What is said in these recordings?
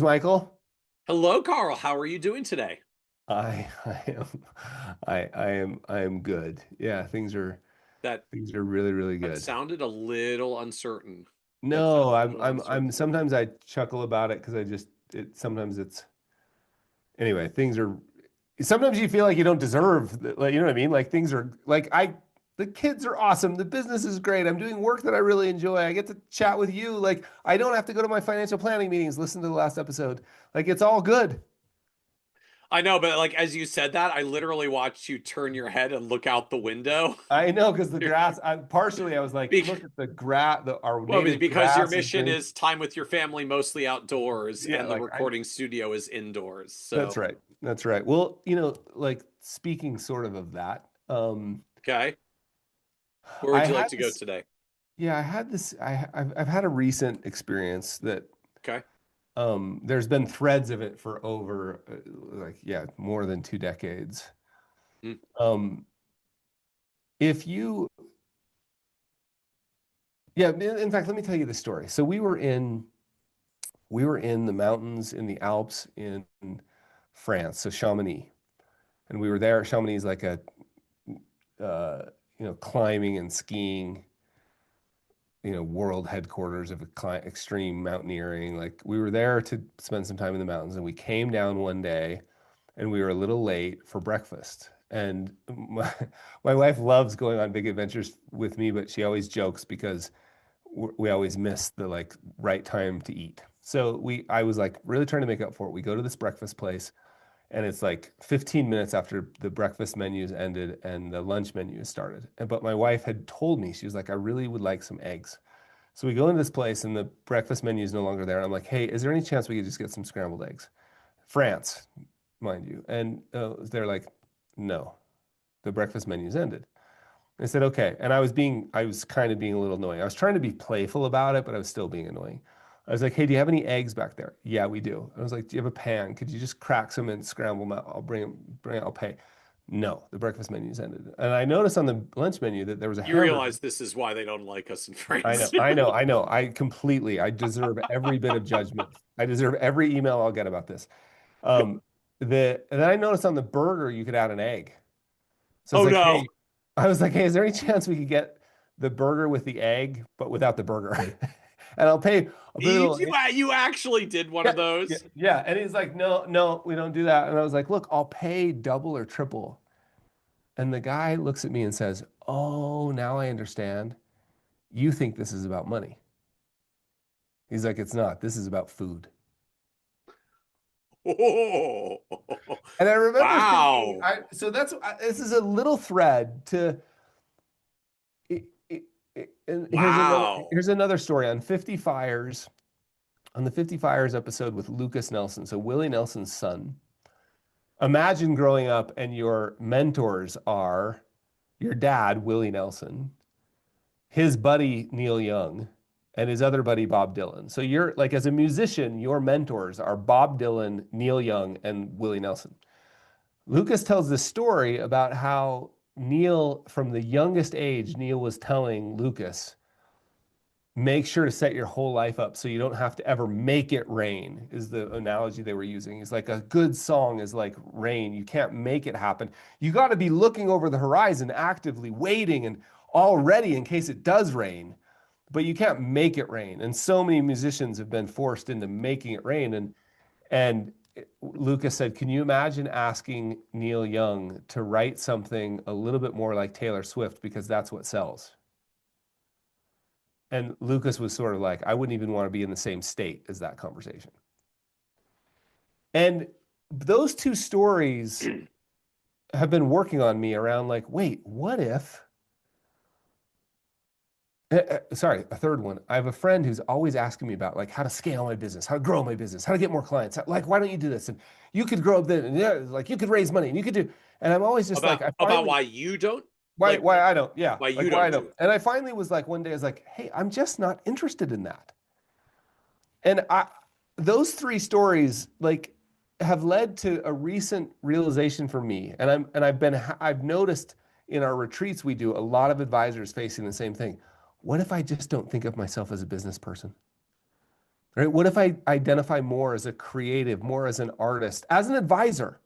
Michael. Hello, Carl. How are you doing today? I am good. Yeah, That things are really, really that good. sounded a little uncertain. That sounded No, a I'm little I'm I'm uncertain. sometimes I chuckle about it because I just it sometimes it's anyway, things are sometimes you feel like you don't deserve like you know what I mean? Like things are like I the kids are awesome. The business is great. I'm doing work that I really enjoy. I get to chat with you. Like I don't have to go to my financial planning meetings, listen to the last episode. Like it's all good. I know, but like as you said that, I literally watched you turn your head and look out the window. I know because the grass. I was like, Bec- look at the grass. Our well, native because your grass is mission green. is time with your family, mostly outdoors, Yeah, and the recording studio is indoors. that's So, right. That's right. Well, like speaking sort of that. okay, where I would you like had to go this. today? Yeah, I had this. I've had a recent experience that Okay. there's been threads of it for over like yeah more than 2 decades. Mm, Um, if you yeah, in fact, let me tell you the story. So we were in the mountains in the Alps in France, so Chamonix, and we were there. Chamonix is like a climbing and skiing, world headquarters of extreme mountaineering. Like we were there to spend some time in the mountains, and we came down one day, and we were a little late for breakfast. And my wife loves going on big adventures with me, but she always jokes because we always miss the like right time to eat. So I was like really trying to make up for it. We go to this breakfast place and it's like 15 minutes after the breakfast menus ended and the lunch menu started. But my wife had told me, she was like, I really would like some eggs. So we go into this place and the breakfast menu is no longer there. And I'm like, hey, is there any chance we could just get some scrambled eggs? France, mind you. And they're like, no, the breakfast menu's ended. I said, okay. And I was kind of being a little annoying. I was trying to be playful about it, but I was still being annoying. I was like, hey, do you have any eggs back there? Yeah, we do. I was like, do you have a pan? Could you just crack some and scramble them out? I'll bring it, I'll pay. No, the breakfast menu's ended. And I noticed on the lunch menu that there was a you hamburger. realize this is why they don't like us in I know, France. I know, I know. I deserve every bit of judgment. I deserve every email I'll get about this. Um, and then I noticed on the burger you could add an egg. So it's Oh like, no. hey, I was like, hey, is there any chance we could get the burger with the egg, but without the burger? And I'll pay a You, little, you actually did one yeah, of yeah, those. yeah. And he's like, no, no, we don't do that. And I was like, look, I'll pay double or triple. And the guy looks at me and says, oh, now I understand. You think this is about money. He's like, it's not. This is about food. Oh, And I remember thinking, wow. this is a little thread to and Wow. here's another story on 50 Fires, on the 50 Fires episode with Lucas Nelson, so Willie Nelson's son. Imagine growing up and your mentors are your dad, Willie Nelson, his buddy Neil Young, and his other buddy Bob Dylan. So you're like as a musician, your mentors are Bob Dylan, Neil Young, and Willie Nelson. Lucas tells this story about how Neil, from the youngest age, Neil was telling Lucas, make sure to set your whole life up so you don't have to ever make it rain, is the analogy they were using. It's like a good song is like rain. You can't make it happen. You got to be looking over the horizon, actively waiting and all ready in case it does rain, but you can't make it rain. And so many musicians have been forced into making it rain. And Lucas said, can you imagine asking Neil Young to write something a little bit more like Taylor Swift because that's what sells? And Lucas was sort of like, I wouldn't even want to be in the same state as that conversation. And those two stories have been working on me around like, wait, what if? Sorry, a third one. I have a friend who's always asking me about like how to scale my business, how to grow my business, how to get more clients. Like, why don't you do this? And you could grow up then, and yeah, like you could raise money, and you could do. And I'm always just like, I About finally, why you don't why, like why I don't, yeah, why like you why I don't don't. do it. And I finally was like, one day I was like, hey, I'm just not interested in that. And those three stories like have led to a recent realization for me. I've noticed in our retreats we do a lot of advisors facing the same thing. What if I just don't think of myself as a business person? right? What if I identify more as a creative, more as an artist, as an advisor?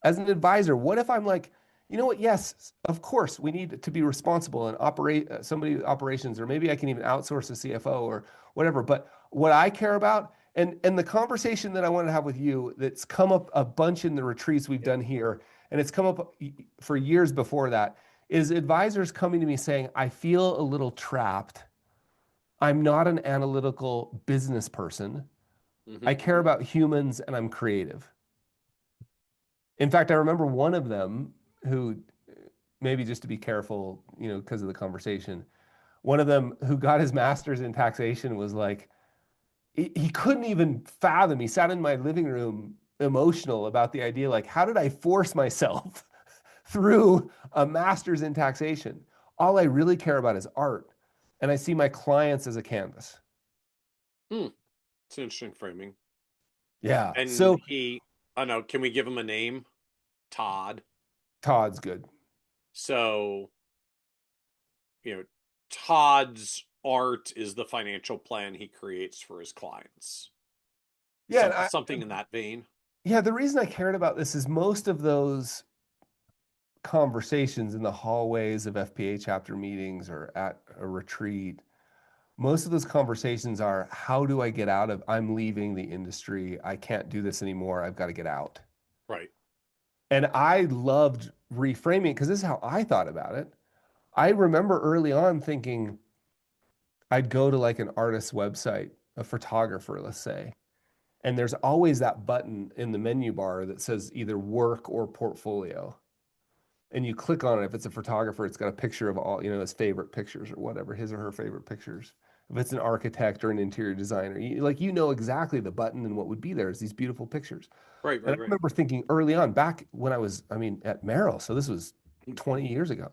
As an advisor, what if I'm like, you know what? Yes, of course, we need to be responsible and operate somebody operations, or maybe I can even outsource a CFO or whatever. But what I care about, and the conversation that I want to have with you, that's come up a bunch in the retreats we've done here, and it's come up for years before that, is advisors coming to me saying, I feel a little trapped. I'm not an analytical business person. I Hmm. care about humans and I'm creative. In fact, I remember one of them who, maybe just to be careful, because of the conversation, one of them who got his master's in taxation was like, he couldn't even fathom. He sat in my living room emotional about the idea, like, how did I force myself through a master's in taxation? All I really care about is art. And I see my clients as a canvas. Hmm. It's an interesting framing. Yeah. And So he, I don't know, can we give him a name? Todd. Todd's good. So, you know, Todd's art is the financial plan he creates for his clients. Yeah. Something in that vein. Yeah. The reason I cared about this is most of those conversations in the hallways of FPA chapter meetings or at a retreat, most of those conversations are, how do I get out of, I'm leaving the industry. I can't do this anymore. I've got to get out. Right. And I loved reframing because this is how I thought about it. I remember early on thinking I'd go to like an artist's website, a photographer, let's say, and there's always that button in the menu bar that says either work or portfolio. And you click on it. If it's a photographer, it's got a picture of all, his favorite pictures or whatever, his or her favorite pictures. If it's an architect or an interior designer, exactly the button and what would be there is these beautiful pictures. Right, And right, I right. remember thinking early on, back when at Merrill, so this was 20 years ago.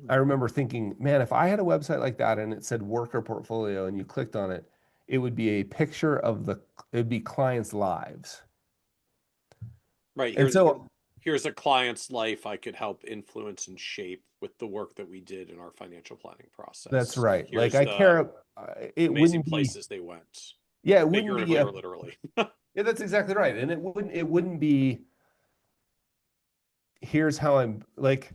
I remember thinking, man, if I had a website like that and it said work or portfolio and you clicked on it, it would be a picture it would be clients' lives. Right. And so Here's a client's life I could help influence and shape with the work that we did in our financial planning that's process. right. Like Here's I the care, it amazing wouldn't be, places they went, yeah, it wouldn't be figuratively a, or literally. yeah, that's exactly right. And it wouldn't be, here's how I'm like,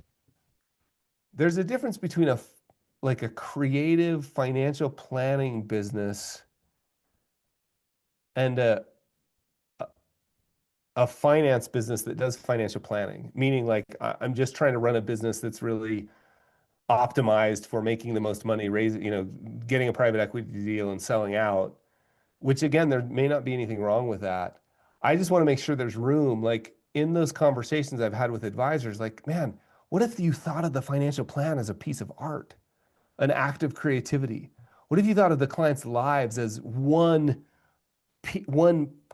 there's a difference between like a creative financial planning business and a finance business that does financial planning, meaning like I'm just trying to run a business that's really optimized for making the most money, getting a private equity deal and selling out, which again, there may not be anything wrong with that. I just want to make sure there's room, like in those conversations I've had with advisors, like, man, what if you thought of the financial plan as a piece of art, an act of creativity? What if you thought of the client's lives as one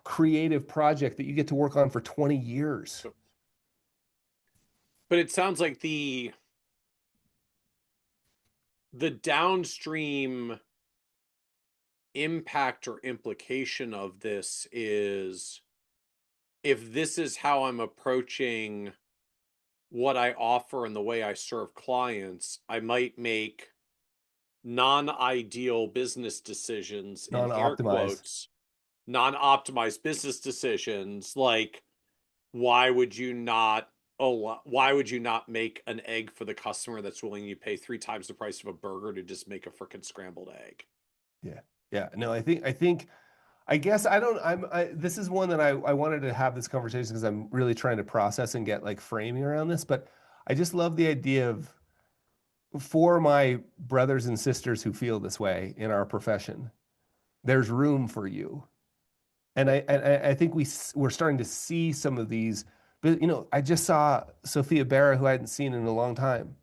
creative project that you get to work on for 20 years? But it sounds like the downstream impact or implication of this is, if this is how I'm approaching what I offer and the way I serve clients, I might make non-ideal business decisions, in air Non-optimized. quotes, non-optimized business decisions. Like, why would you not why would you not make an egg for the customer that's willing to pay 3 times the price of a burger to just make a freaking scrambled egg? Yeah. Yeah. No, I guess I don't, this is one that I wanted to have this conversation because I'm really trying to process and get like framing around this, but I just love the idea of, for my brothers and sisters who feel this way in our profession, there's room for you. And I think we're starting to see some of these, but I just saw Sophia Berra, who I hadn't seen in a long time.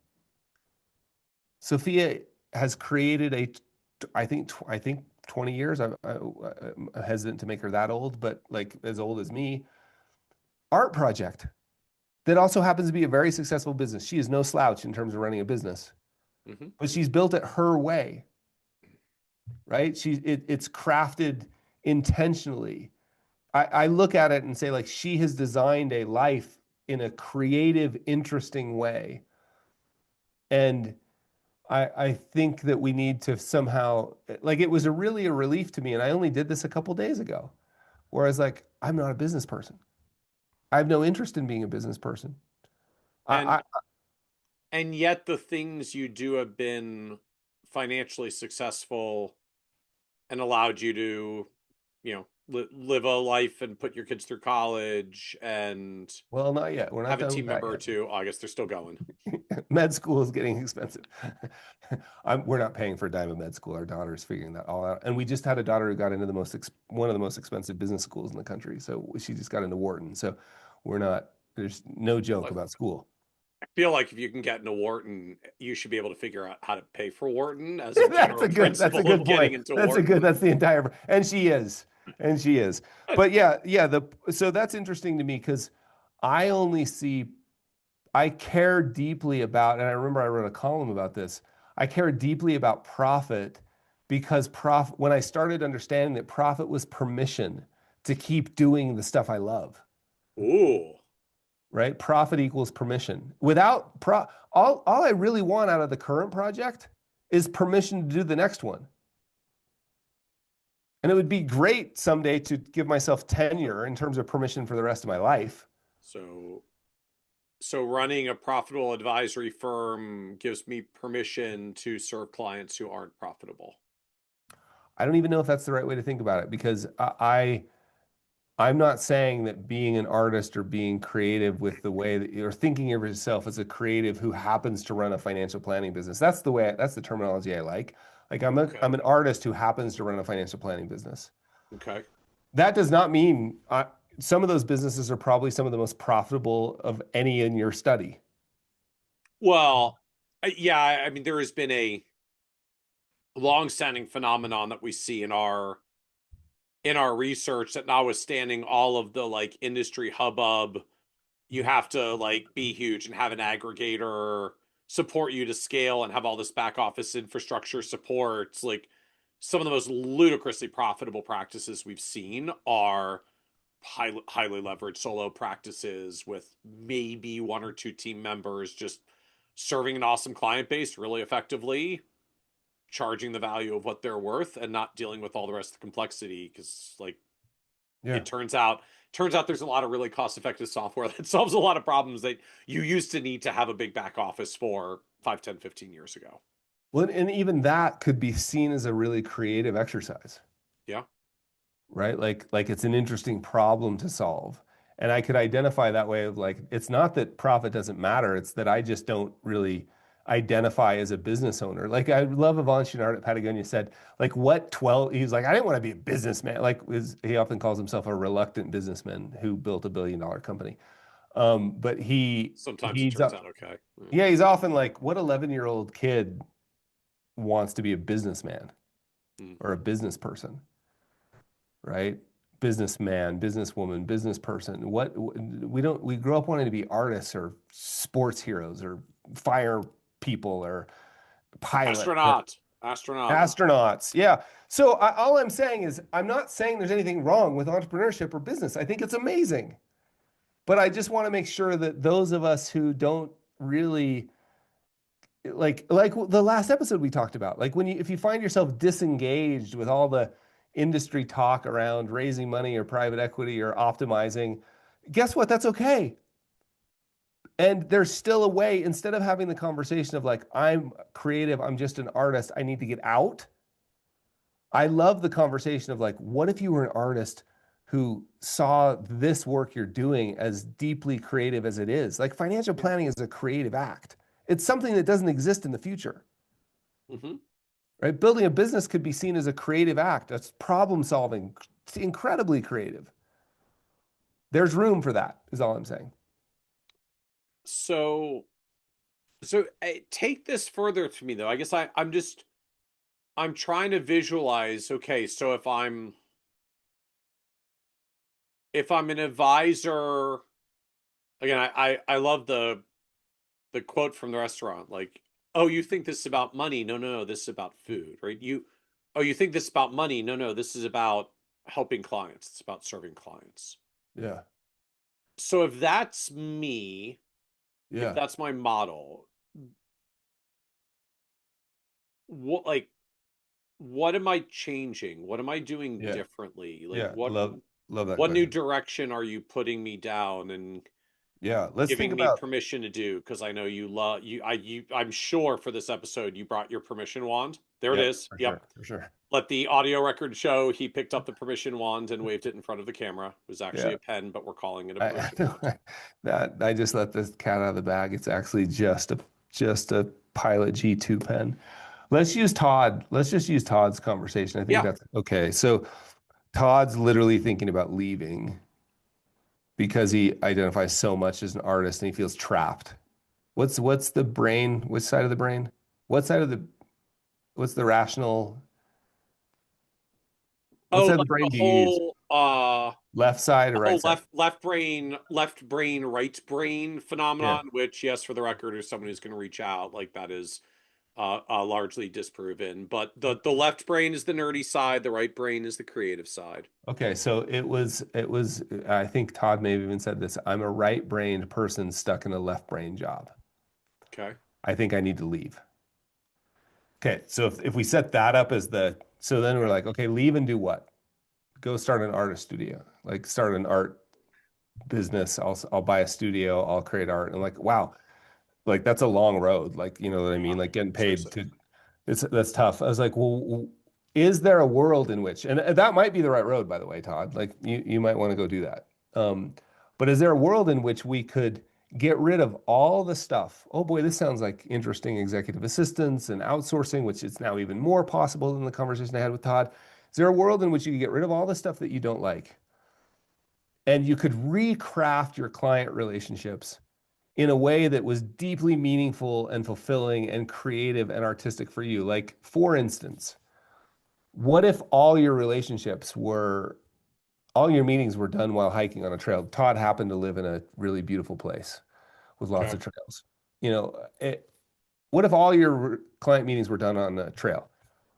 Sophia has created I think 20 years. I'm hesitant to make her that old, but like as old as me, art project that also happens to be a very successful business. She is no slouch in terms of running a business, Mm-hmm. but she's built it her way, right? It's crafted intentionally. I look at it and say, like, she has designed a life in a creative, interesting way. And I think that we need to somehow, like, it was really a relief to me, and I only did this a couple days ago, where I was like, I'm not a business person. I have no interest in being a business person. And I and yet the things you do have been financially successful and allowed you to, live a life and put your kids through college and well, not yet. We're not have a done team with that member or yet. two. Oh, I guess they're still going. Med school is getting expensive. We're not paying for a dime of med school. Our daughter's figuring that all out. And we just had a daughter who got into one of the most expensive business schools in the country. So she just got into Wharton. So there's no joke I about school. feel like if you can get into Wharton, you should be able to figure out how to pay for Wharton as a That's general that's a principle good of getting point. into Wharton. That's the entire, and she is, and she is. But yeah, so that's interesting to me because I only see I care deeply about, and I remember I wrote a column about this. I care deeply about profit because when I started understanding that profit was permission to keep doing the stuff I love, Ooh. right? Profit equals permission. Without all I really want out of the current project is permission to do the next one. And it would be great someday to give myself tenure in terms of permission for the rest of my life. So so running a profitable advisory firm gives me permission to serve clients who aren't profitable. I don't even know if that's the right way to think about it because I'm not saying that being an artist or being creative with the way that you're thinking of yourself as a creative who happens to run a financial planning business. That's the terminology I like. Like Okay. I'm an artist who happens to run a financial planning business. Okay. That does not mean some of those businesses are probably some of the most profitable of any in your study. Well, yeah, I mean, there has been a long-standing phenomenon that we see in our research that notwithstanding all of the like industry hubbub, you have to like be huge and have an aggregator support you to scale and have all this back office infrastructure supports. Like some of the most ludicrously profitable practices we've seen are highly leveraged solo practices with maybe one or two team members just serving an awesome client base really effectively, charging the value of what they're worth and not dealing with all the rest of the complexity because like Yeah. it turns out there's a lot of really cost effective software that solves a lot of problems that you used to need to have a big back office for 5, 10, 15 years ago. Well, and even that could be seen as a really creative exercise, Yeah. right? Like it's an interesting problem to solve. And I could identify that way of like, it's not that profit doesn't matter, it's that I just don't really identify as a business owner. Like I love Yvon Chouinard at Patagonia said, like what 12, he's like, I didn't want to be a businessman. He often calls himself a reluctant businessman who built $1 billion company. But Sometimes it turns out okay. yeah, he's often like, what 11-year-old kid wants to be a businessman Mm. or a business person, right? Businessman, businesswoman, business person. We grow up wanting to be artists or sports heroes or fire people or pilots or Astronaut. Astronaut. astronauts. Yeah. So all I'm saying is, I'm not saying there's anything wrong with entrepreneurship or business. I think it's amazing. But I just want to make sure that those of us who don't really like the last episode we talked about, like if you find yourself disengaged with all the industry talk around raising money or private equity or optimizing, guess what? That's okay. And there's still a way, instead of having the conversation of like, I'm creative, I'm just an artist, I need to get out. I love the conversation of like, what if you were an artist who saw this work you're doing as deeply creative as it is? Like financial Yeah. planning is a creative act. It's something that doesn't exist in the future, Mm-hmm. right? Building a business could be seen as a creative act. That's problem solving. It's incredibly creative. There's room for that, is all I'm saying. So take this further to me though. I guess I'm trying to visualize, okay, so if I'm an advisor, again, I love the quote from the restaurant, like, oh, you think this is about money? No, no, no, this is about food, right? You think this is about money? No, no, this is about helping clients. It's about serving clients. Yeah. So if that's me, if Yeah. that's my model, what am I changing? What am I doing Yeah. differently? Like Yeah. Love that what new question. direction are you putting me down and Yeah. Let's think giving me about, permission to do? Because I know you love I'm sure for this episode you brought your permission wand. There it yep, is. for Yep. sure. For sure. Let the audio record show he picked up the permission wand and waved it in front of the camera. It was actually Yeah. a pen, but we're calling it a I, permission wand. that I just let this cat out of the bag. It's actually just a Pilot G2 pen. Let's use Todd. Let's just use Todd's conversation. I think Yeah. that's okay. So Todd's literally thinking about leaving because he identifies so much as an artist and he feels trapped. What's the brain? Which side of the brain? What side of the what's the rational? What Oh, side of the like brain do you use? Left side or the right whole side? left brain right brain Yeah. phenomenon, which yes, for the record, is someone who's going to reach out, like that is largely disproven. But the left brain is the nerdy side, the right brain is the creative side. Okay, so it was I think Todd may have even said this. I'm a right-brained person stuck in a left-brain job. Okay. I think I need to leave. Okay, so if we set that up as the so then we're Okay. like, okay, leave and do what? Go start an artist studio. Like start an art business. I'll buy a studio, I'll create art. And like, wow, like that's a long road. Like, you know what I Yeah. mean? Like getting paid Seriously. to that's tough. I was like, well, is there a world in which, and that might be the right road, by the way, Todd. Like you might want to go do that. Um, but is there a world in which we could get rid of all the stuff? Oh boy, this sounds like interesting executive assistance and outsourcing, which is now even more possible than the conversation I had with Todd. Is there a world in which you could get rid of all the stuff that you don't like and you could recraft your client relationships in a way that was deeply meaningful and fulfilling and creative and artistic for you? Like, for instance, what if all your meetings were done while hiking on a trail? Todd happened to live in a really beautiful place with lots Okay. of trails. You know, what if all your client meetings were done on a trail?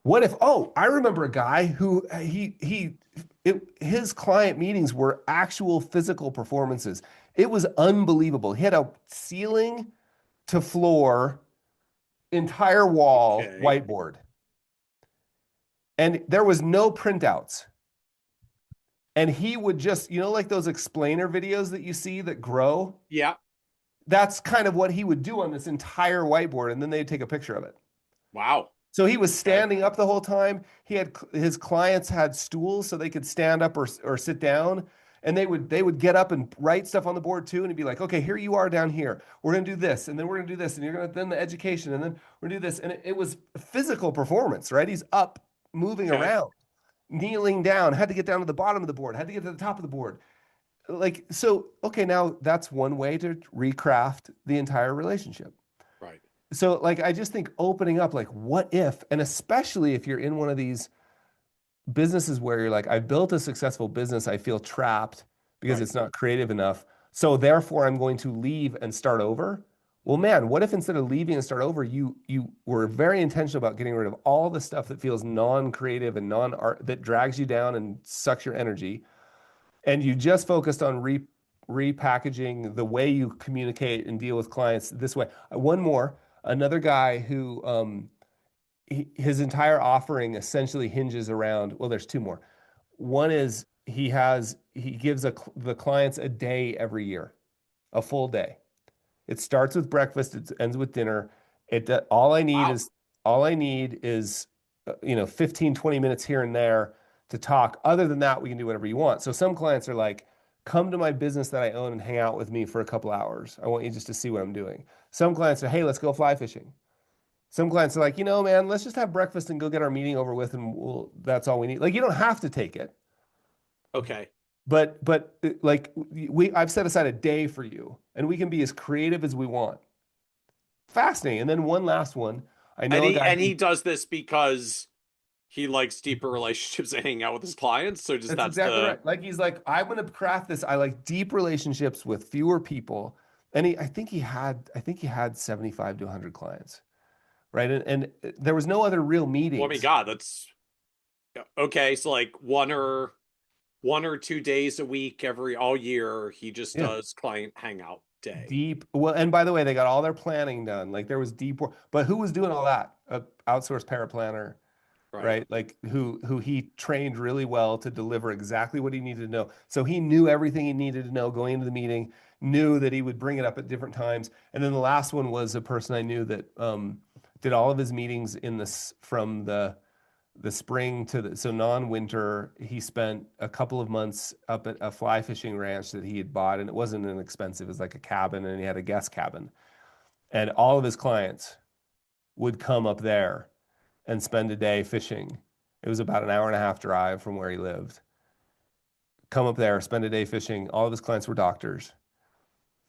What if, oh, I remember a guy who his client meetings were actual physical performances. It was unbelievable. He had a ceiling to floor, entire wall Okay. whiteboard, and there was no printouts. And he would just, like those explainer videos that you see that grow, Yeah. that's kind of what he would do on this entire whiteboard. And then they'd take a picture of it. Wow. So he was Okay. standing up the whole time. His clients had stools so they could stand up or sit down, and they would get up and write stuff on the board too. And he'd be like, "Okay, here you are down here. We're gonna do this, and then we're gonna do this, and you're gonna then the education, and then we're gonna do this." And it was physical performance, right? He's up, moving Okay. around, kneeling down, had to get down to the bottom of the board, had to get to the top of the board. Like so, okay, now that's one way to recraft the entire relationship. Right. So like I just think opening up like what if, and especially if you're in one of these businesses where you're like, I've built a successful business, I feel trapped because Right. it's not creative enough. So therefore I'm going to leave and start over. Well, man, what if instead of leaving and start over, you were very intentional about getting rid of all the stuff that feels non-creative and non-art that drags you down and sucks your energy, and you just focused on repackaging the way you communicate and deal with clients this way. One more, another guy who his entire offering essentially hinges around, well, there's two more. One is he gives the clients a day every year, a full day. It starts with breakfast, it ends with dinner. It all I need Wow. is all I need is 15, 20 minutes here and there to talk. Other than that, we can do whatever you want. So some clients are like, come to my business that I own and hang out with me for a couple hours. I want you just to see what I'm doing. Some clients are, hey, let's go fly fishing. Some clients are like, man, let's just have breakfast and go get our meeting over with, and that's all we need. Like, you don't have to take it, Okay. but like I've set aside a day for you, and we can be as creative as we want. Fascinating. And then one last one. I And know a he guy and who he does this because he likes deeper relationships and hanging out with his clients. So just that's that's exactly the right. Like he's like, I'm gonna craft this. I like deep relationships with fewer people. And I think he had 75 to 100 clients, right? And there was no other real well, I mean, meetings. God, that's okay. So like one or 1 or 2 days a week every all year. He just Yeah. does client hangout day. Deep. Well, and by the way, they got all their planning done. Like there was deep work, but who was doing all that? A outsourced paraplanner, Right. right? Like who he trained really well to deliver exactly what he needed to know. So he knew everything he needed to know going into the meeting, knew that he would bring it up at different times. And then the last one was a person I knew that did all of his meetings in this from the spring to the so non-winter. He spent a couple of months up at a fly fishing ranch that he had bought, and it wasn't inexpensive. It was like a cabin, and he had a guest cabin. And all of his clients would come up there and spend a day fishing. It was about an hour and a half drive from where he lived. Come up there, spend a day fishing. All of his clients were doctors.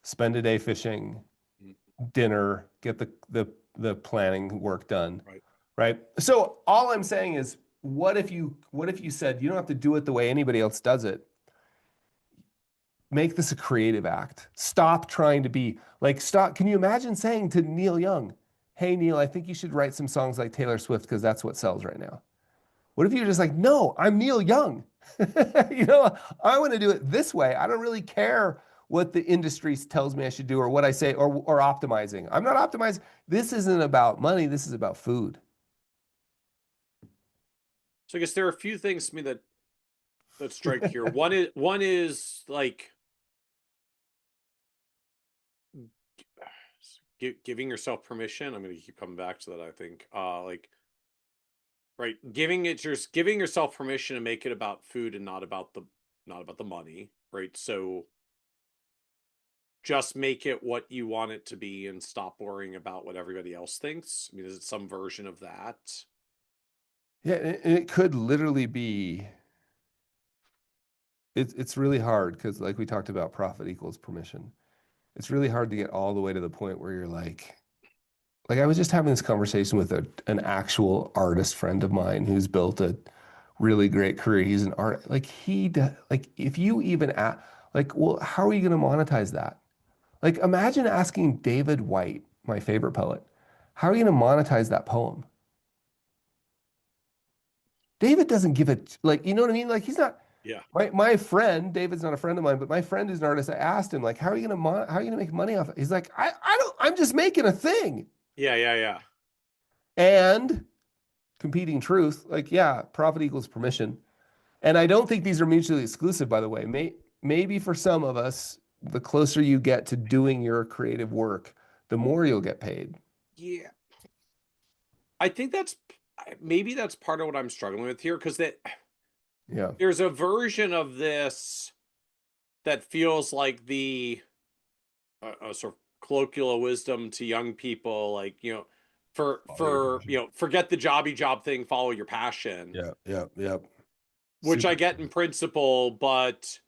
Spend a day fishing, Mm, dinner, get the planning work done, right. right? So all I'm saying is, what if you said you don't have to do it the way anybody else does it? Make this a creative act. Stop trying to be like stop. Can you imagine saying to Neil Young, "Hey Neil, I think you should write some songs like Taylor Swift because that's what sells right now." What if you're just like, "No, I'm Neil Young. You know, I want to do it this way. I don't really care what the industry tells me I should do or what I say or optimizing. I'm not optimizing. This isn't about money. This is about food." So I guess there are a few things to me that strike here. One is like giving yourself permission. I'm going to keep coming back to that. I think, like, right, giving yourself permission to make it about food and not about the money, right? So just make it what you want it to be and stop worrying about what everybody else thinks. I mean, is it some version of that? Yeah, and it could literally be. It's really hard because, like we talked about, profit equals permission. It's really hard to get all the way to the point where you're like I was just having this conversation with an actual artist friend of mine who's built a really great career. He's an art like like if you even like, well, how are you going to monetize that? Like, imagine asking David White, my favorite poet, how are you going to monetize that poem? David doesn't give it like, you know what I mean? Like, he's not Yeah. my friend. David's not a friend of mine, but my friend is an artist. I asked him like, how are you going to how are you going to make money off it? He's like, I don't. I'm just making a thing. Yeah, yeah, yeah. And competing truth, like, yeah, profit equals permission. And I don't think these are mutually exclusive, by the way. Maybe for some of us, the closer you get to doing your creative work, the more you'll get paid. Yeah. I think maybe that's part of what I'm struggling with here because that Yeah. there's a version of this that feels like the sort of colloquial wisdom to young people, like, Follow your passion. forget the jobby job thing, follow your passion, Yeah, yeah, yeah. which I Super. get in principle, but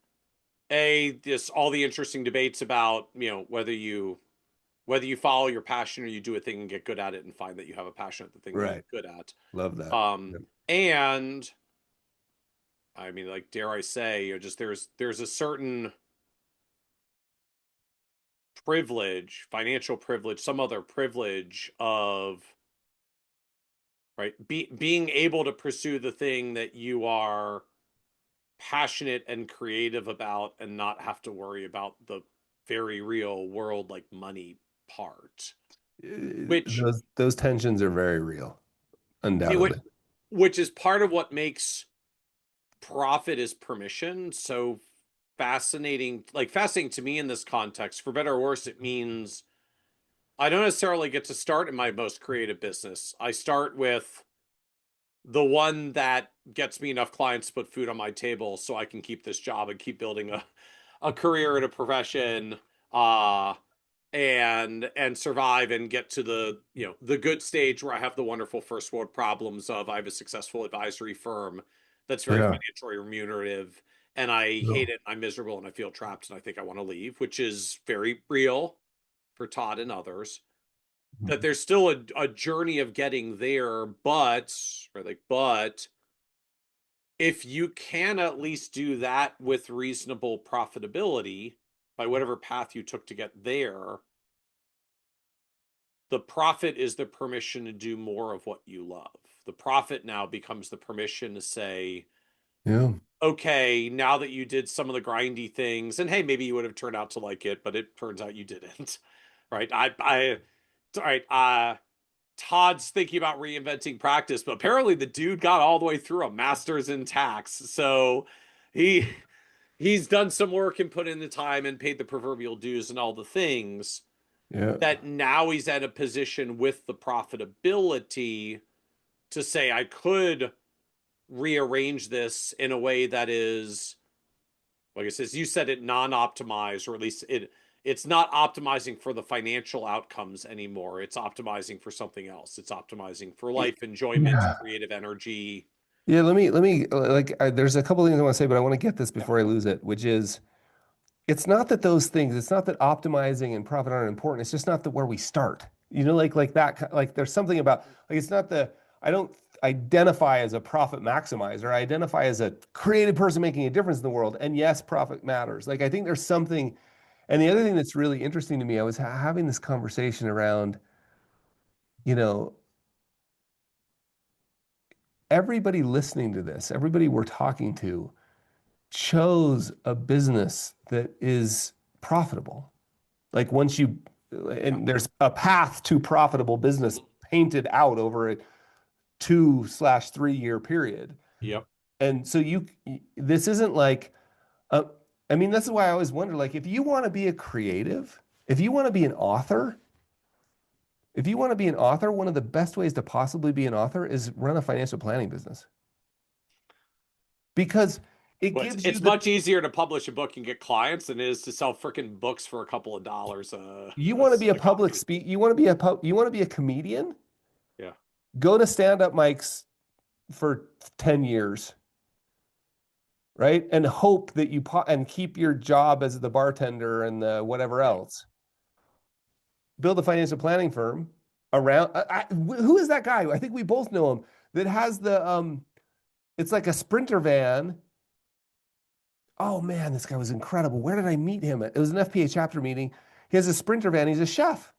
this all the interesting debates about whether you follow your passion or you do a thing and get good at it and find that you have a passion at the thing that you're Right. good at. Love that. Um, Yep. and I mean, like, dare I say, just there's a certain privilege, financial privilege, some other privilege of right being able to pursue the thing that you are passionate and creative about and not have to worry about the very real world like money part, which Those tensions are very real, I mean, undoubtedly. which is part of what makes profit is permission so fascinating to me in this context. For better or worse, it means I don't necessarily get to start in my most creative business. I start with the one that gets me enough clients to put food on my table so I can keep this job and keep building a career and a profession, uh and survive and get to the good stage where I have the wonderful first world problems of I have a successful advisory firm that's very Yeah. financially remunerative, and I hate No. it, I'm miserable, and I feel trapped, and I think I want to leave, which is very real for Todd and others. That there's still a journey of getting there, but if you can at least do that with reasonable profitability by whatever path you took to get there, the profit is the permission to do more of what you love. The profit now becomes the permission to say, Yeah. Okay, now that you did some of the grindy things, and hey, maybe you would have turned out to like it, but it turns out you didn't. Right? All right. Todd's thinking about reinventing practice, but apparently the dude got all the way through a master's in tax. So he he's done some work and put in the time and paid the proverbial dues and all the things Yeah. that now he's at a position with the profitability to say I could rearrange this in a way that is, like I said, you said, it non-optimized, or at least it's not optimizing for the financial outcomes anymore. It's optimizing for something else. It's optimizing for life, enjoyment, Yeah. creative energy. Yeah, let me there's a couple things I want to say, but I want to get this Yeah. before I lose it, which is it's not that those things, it's not that optimizing and profit aren't important. It's just not that where we start. Like that, like there's something about like it's not the I don't identify as a profit maximizer. I identify as a creative person making a difference in the world. And yes, profit matters. Like I think there's something. And the other thing that's really interesting to me, I was having this conversation around, you know, everybody listening to this, everybody we're talking to chose a business that is profitable. Like once you, Yeah. and there's a path to profitable business painted out over a 2/3 year period. Yep. And so this isn't like, uh, I mean, this is why I always wonder, like, if you want to be a creative, if you want to be an author, if you want to be an author, one of the best ways to possibly be an author is run a financial planning business because it Well, it's, gives you it's the, much easier to publish a book and get clients than it is to sell freaking books for a couple of dollars you want to be a a public copy. speak, you want to be a comedian, Yeah. go to stand-up mics for 10 years, right? And hope that and keep your job as the bartender and the whatever Yeah. else. Build a financial planning firm around who is that guy? I think we both know him that has the it's like a Sprinter van. Oh man, this guy was incredible. Where did I meet him at? It was an FPA chapter meeting. He has a Sprinter van. He's a chef.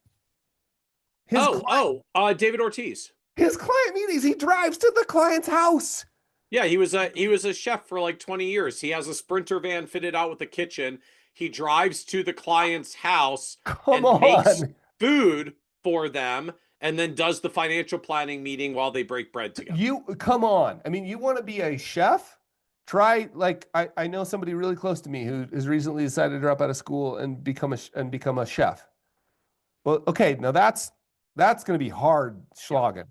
His client, David Ortiz. his client meetings, he drives to the client's house. Yeah, he was a chef for like 20 years. He has a Sprinter van fitted out with a kitchen. He drives to the client's house Come and makes on. food for them and then does the financial planning meeting while they break bread together. You come on. I mean, you want to be a chef? Try like I know somebody really close to me who has recently decided to drop out of school and become a chef. Well, okay, now that's going to be hard Yeah. slogging.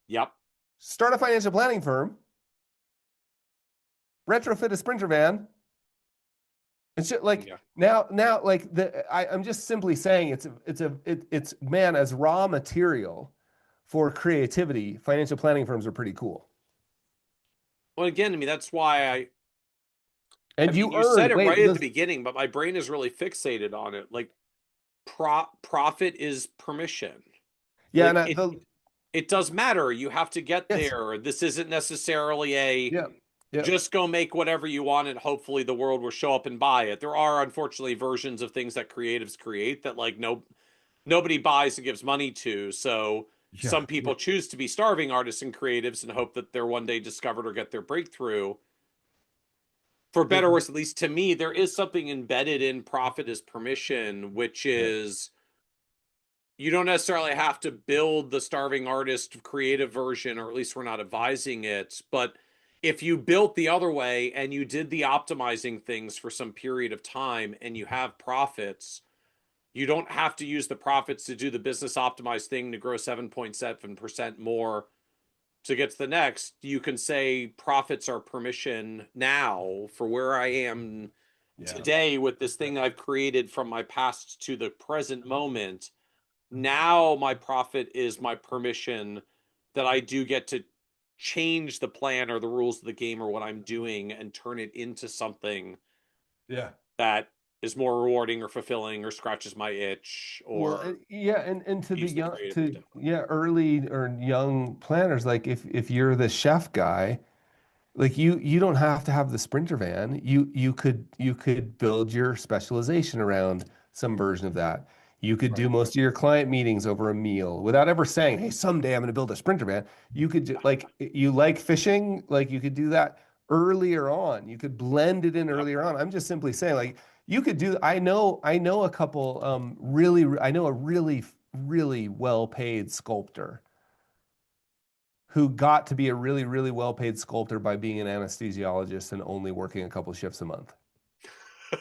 Yep. Start a financial planning firm, retrofit a Sprinter van. It's just like Yeah. now like I'm just simply saying it's man as raw material for creativity. Financial planning firms are pretty cool. Well, again, I mean, that's why I And mean, you you said earn, it wait, right at the those, beginning, but my brain is really fixated on it. Like profit is permission. yeah, Like and it does matter. You have to get yes, there. This isn't necessarily a yeah, yeah, just go make whatever you want and hopefully the world will show up and buy it. There are unfortunately versions of things that creatives create that like nobody buys and gives money to. So yeah, some yeah, people choose to be starving artists and creatives and hope that they're one day discovered or get their breakthrough. For yeah, better or worse, at least to me, there is something embedded in profit as permission, which yeah, is you don't necessarily have to build the starving artist creative version, or at least we're not advising it. But if you built the other way and you did the optimizing things for some period of time and you have profits, you don't have to use the profits to do the business optimized thing to grow 7.7% more to get to the next. You can say profits are permission now for where I am yeah, today with this thing I've created from my past to the present moment. Now my profit is my permission that I do get to change the plan or the rules of the game or what I'm doing and turn it into something yeah. that is more rewarding or fulfilling or scratches my itch Well, or yeah, and to the use the young, creative to differently. yeah, early or young planners, like if you're the chef guy, like you don't have to have the Sprinter van. You could build your specialization around some version of that. You could Right. do most of your client meetings over a meal without ever saying, "Hey, someday I'm going to build a Sprinter van." You could Yeah. like you like fishing, like you could do that. earlier on. You could blend it in Yep. earlier on. I'm just simply saying, like, you could do, I know a couple, I know a really well-paid sculptor who got to be a really well-paid sculptor by being an anesthesiologist and only working a couple shifts a month.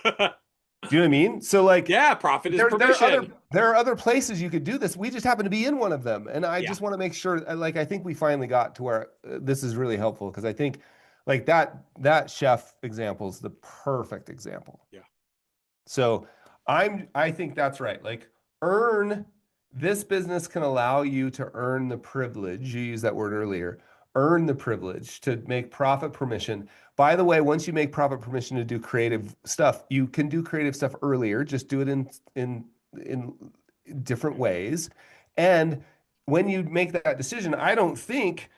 Do you know what I mean? So like Yeah, profit is permission. there are other places you could do this. We just happen to be in one of them. And I Yeah. just want to make sure like I think we finally got to where this is really helpful because I think like that chef example is the perfect example. Yeah. So I think that's right. Like earn this business can allow you to earn the privilege. You used that word earlier. Earn the privilege to make profit permission. By the way, once you make profit permission to do creative stuff, you can do creative stuff earlier. Just do it in different ways. And when you make that decision, I don't think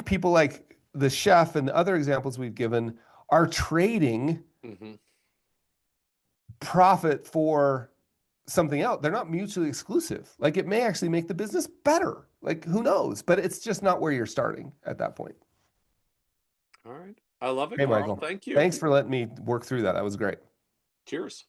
people like the chef and the other examples we've given are trading Hmm. profit for something else. They're not mutually exclusive. Like it may actually make the business better. Like who knows? But it's just not where you're starting at that point. All right. I love it, Hey, Carl. Michael. Thank you. Thanks for letting me work through that. That was great. Cheers.